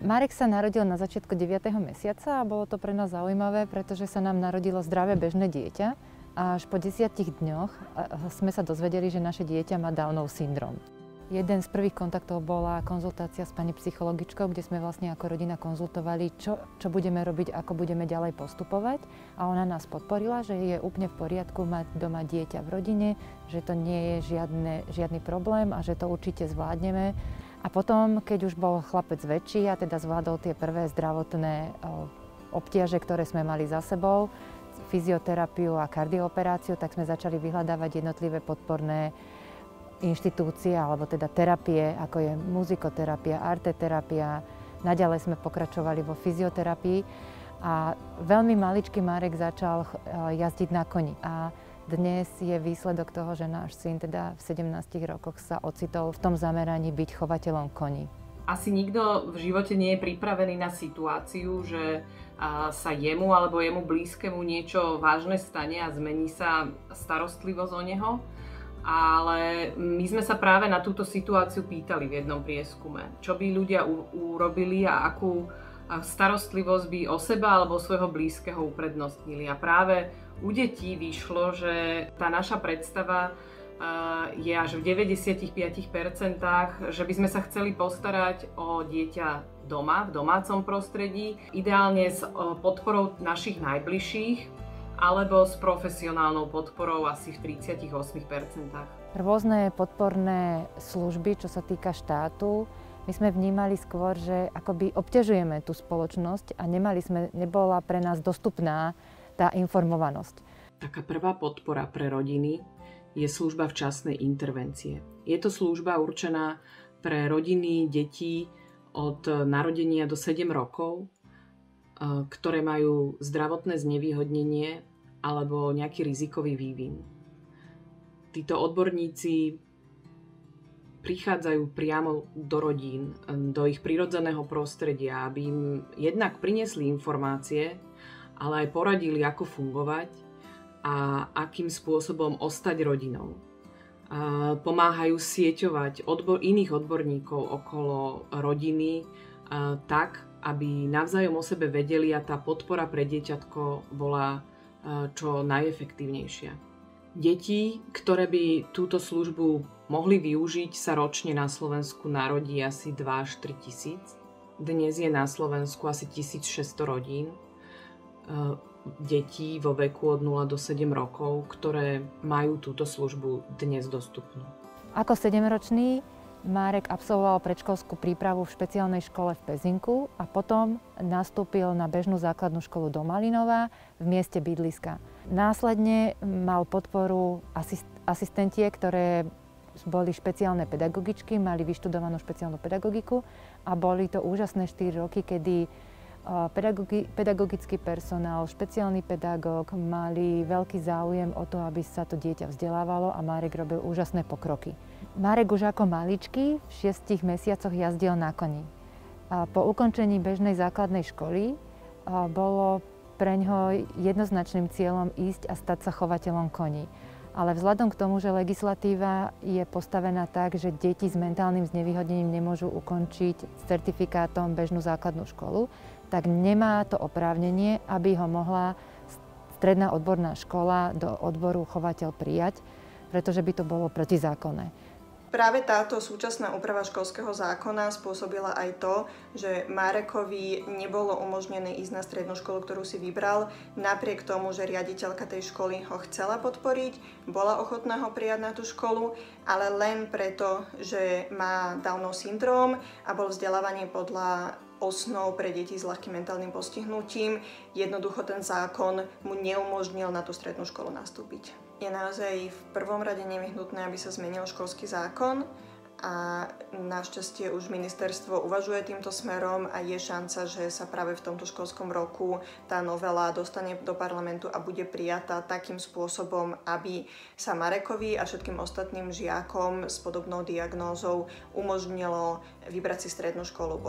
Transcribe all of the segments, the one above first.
Marek sa narodil na začiatku 9. mesiaca a bolo to pre nás zaujímavé, pretože sa nám narodilo zdravé bežné dieťa a až po 10 dňoch sme sa dozvedeli, že naše dieťa má Downov syndrom. Jeden z prvých kontaktov bola konzultácia s pani psychologičkou, kde sme vlastne ako rodina konzultovali, čo budeme robiť, ako budeme ďalej postupovať. A ona nás podporila, že je úplne v poriadku mať doma dieťa v rodine, že to nie je žiadny problém a že to určite zvládneme. A potom, keď už bol chlapec väčší a teda zvládol tie prvé zdravotné obtiaže, ktoré sme mali za sebou, fyzioterapiu a kardiooperáciu, tak sme začali vyhľadávať jednotlivé podporné inštitúcie, alebo teda terapie, ako je muzikoterapia, arteterapia. Naďalej sme pokračovali vo fyzioterapii a veľmi maličký Marek začal jazdiť na koni. A dnes je výsledok toho, že náš syn teda v 17 rokoch sa ocitol v tom zameraní byť chovateľom koní. Asi nikto v živote nie je pripravený na situáciu, že sa jemu alebo jemu blízkemu niečo vážne stane a zmení sa starostlivosť o neho. Ale my sme sa práve na túto situáciu pýtali v jednom prieskume, čo by ľudia urobili a akú starostlivosť by o seba alebo o svojho blízkeho uprednostnili. A práve u detí vyšlo, že tá naša predstava je až v 95%, že by sme sa chceli postarať o dieťa doma, v domácom prostredí, ideálne s podporou našich najbližších, alebo s profesionálnou podporou asi v 38%. Rôzne podporné služby, čo sa týka štátu, my sme vnímali skôr, že akoby obťažujeme tú spoločnosť a nebola pre nás dostupná tá informovanosť. Taká prvá podpora pre rodiny je služba včasnej intervencie. Je to služba určená pre rodiny detí od narodenia do 7 rokov, ktoré majú zdravotné znevýhodnenie alebo nejaký rizikový vývin. Títo odborníci prichádzajú priamo do rodín, do ich prirodzeného prostredia, aby im jednak priniesli informácie, ale aj poradili, ako fungovať a akým spôsobom ostať rodinou. Pomáhajú sieťovať iných odborníkov okolo rodiny tak, aby navzájom o sebe vedeli a tá podpora pre dieťatko bola čo najefektívnejšia. Deti, ktoré by túto službu mohli využiť, sa ročne na Slovensku narodí asi 2 až 3 tisíc. Dnes je na Slovensku asi 1600 rodín detí vo veku od 0 do 7 rokov, ktoré majú túto službu dnes dostupnú. Ako 7-ročný Marek absolvoval predškolskú prípravu v špeciálnej škole v Pezinku a potom nastúpil na bežnú základnú školu do Malinova v mieste bydliska. Následne mal podporu asistentie, ktoré boli špeciálne pedagogičky, mali vyštudovanú špeciálnu pedagogiku a boli to úžasné 4 roky, kedy pedagogický personál, špeciálny pedagóg mali veľký záujem o to, aby sa to dieťa vzdelávalo a Marek robil úžasné pokroky. Marek už ako maličký v 6 mesiacoch jazdil na koni. Po ukončení bežnej základnej školy bolo preňho jednoznačným cieľom ísť a stať sa chovateľom koní. Ale vzhľadom k tomu, že legislatíva je postavená tak, že deti s mentálnym znevýhodnením nemôžu ukončiť s certifikátom bežnú základnú školu, tak nemá to oprávnenie, aby ho mohla stredná odborná škola do odboru chovateľ prijať, pretože by to bolo protizákonné. Práve táto súčasná úprava školského zákona spôsobila aj to, že Marekovi nebolo umožnené ísť na strednú školu, ktorú si vybral, napriek tomu, že riaditeľka tej školy ho chcela podporiť, bola ochotná ho prijať na tú školu, ale len preto, že má Downov syndróm a bol vzdelávaný podľa osnov pre deti s ľahkým mentálnym postihnutím. Jednoducho ten zákon mu neumožnil na tú strednú školu nastúpiť. Je naozaj v prvom rade nevyhnutné, aby sa zmenil školský zákon a našťastie už ministerstvo uvažuje týmto smerom a je šanca, že sa práve v tomto školskom roku tá novela dostane do parlamentu a bude prijatá takým spôsobom, aby sa Marekovi a všetkým ostatným žiakom s podobnou diagnózou umožnilo vybrať si strednú školu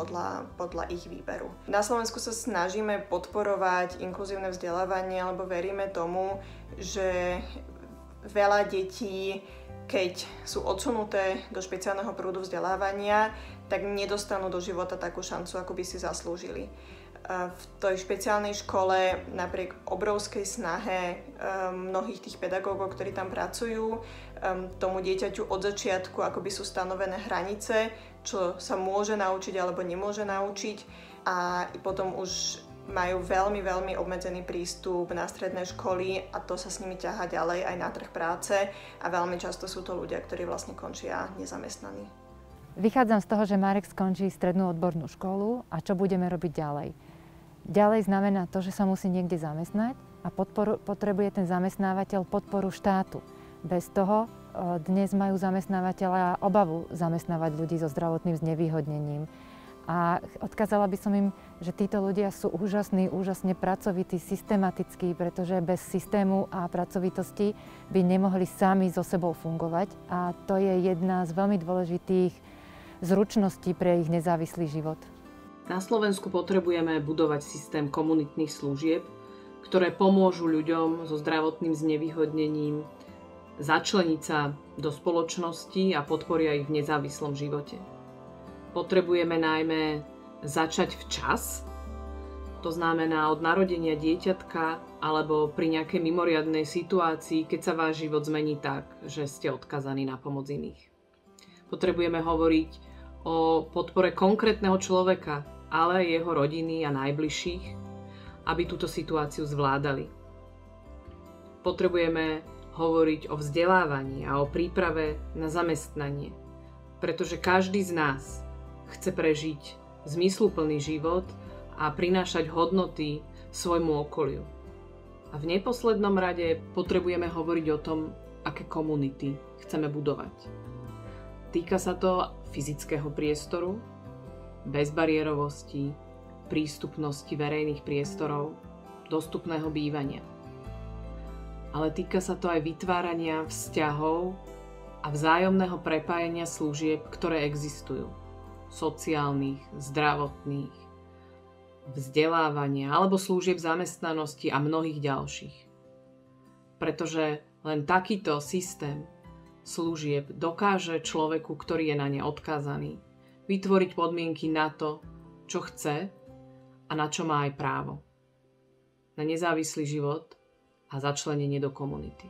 podľa ich výberu. Na Slovensku sa snažíme podporovať inkluzívne vzdelávanie, lebo veríme tomu, že veľa detí keď sú odsunuté do špeciálneho prúdu vzdelávania, tak nedostanú do života takú šancu, ako by si zaslúžili. V tej špeciálnej škole napriek obrovskej snahe mnohých tých pedagógov, ktorí tam pracujú, tomu dieťaťu od začiatku akoby sú stanovené hranice, čo sa môže naučiť alebo nemôže naučiť, a potom už majú veľmi, veľmi obmedzený prístup na stredné školy a to sa s nimi ťahá ďalej aj na trh práce a veľmi často sú to ľudia, ktorí vlastne končia nezamestnaní. Vychádzam z toho, že Marek skončí strednú odbornú školu a čo budeme robiť ďalej. Ďalej znamená to, že sa musí niekde zamestnať a potrebuje ten zamestnávateľ podporu štátu. Bez toho dnes majú zamestnávateľia obavu zamestnávať ľudí so zdravotným znevýhodnením. A odkázala by som im, že títo ľudia sú úžasní, úžasne pracovití, systematickí, pretože bez systému a pracovitosti by nemohli sami so sebou fungovať. A to je jedna z veľmi dôležitých zručností pre ich nezávislý život. Na Slovensku potrebujeme budovať systém komunitných služieb, ktoré pomôžu ľuďom so zdravotným znevýhodnením začleniť sa do spoločnosti a podporia ich v nezávislom živote. Potrebujeme najmä začať včas, to znamená od narodenia dieťatka alebo pri nejakej mimoriadnej situácii, keď sa váš život zmení tak, že ste odkazaní na pomoc iných. Potrebujeme hovoriť o podpore konkrétneho človeka, ale aj jeho rodiny a najbližších, aby túto situáciu zvládali. Potrebujeme hovoriť o vzdelávaní a o príprave na zamestnanie, pretože každý z nás chce prežiť zmysluplný život a prinášať hodnoty svojmu okoliu. A v neposlednom rade potrebujeme hovoriť o tom, aké komunity chceme budovať. Týka sa to fyzického priestoru, bezbariérovosti, prístupnosti verejných priestorov, dostupného bývania. Ale týka sa to aj vytvárania vzťahov a vzájomného prepájania služieb, ktoré existujú. Sociálnych, zdravotných, vzdelávania alebo služieb zamestnanosti a mnohých ďalších. Pretože len takýto systém služieb dokáže človeku, ktorý je na ne odkázaný, vytvoriť podmienky na to, čo chce a na čo má aj právo. Na nezávislý život a začlenenie do komunity.